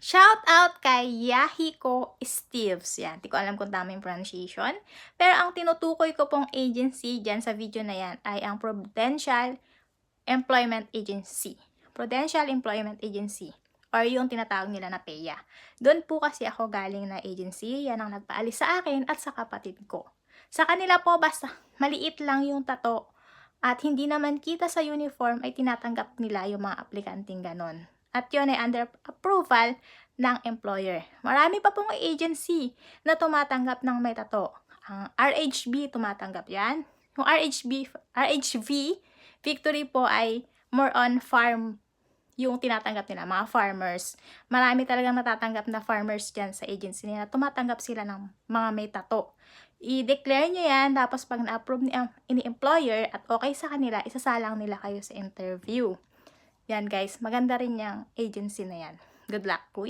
Shout out kay Yahiko Steves. Yan, di ko alam kung tama yung pronunciation. Pero ang tinutukoy ko pong agency dyan sa video na yan ay ang Prudential Employment Agency. Prudential Employment Agency. Or yung tinatawag nila na PEA. Doon po kasi ako galing na agency. Yan ang nagpaalis sa akin at sa kapatid ko. Sa kanila po, basta maliit lang yung tato at hindi naman kita sa uniform, ay tinatanggap nila yung mga aplikanting ganon. At yun ay under approval ng employer. Marami pa pong agency na tumatanggap ng may tato. Ang RHB tumatanggap yan. Yung RHV Victory po ay more on farm yung tinatanggap nila, mga farmers. Marami talagang natatanggap na farmers dyan sa agency nila. Tumatanggap sila ng mga may tato. I-declare nyo yan, tapos pag na-approve ni employer at okay sa kanila, isasalang nila kayo sa interview. Yan guys, maganda rin yung agency na yan. Good luck, kuya!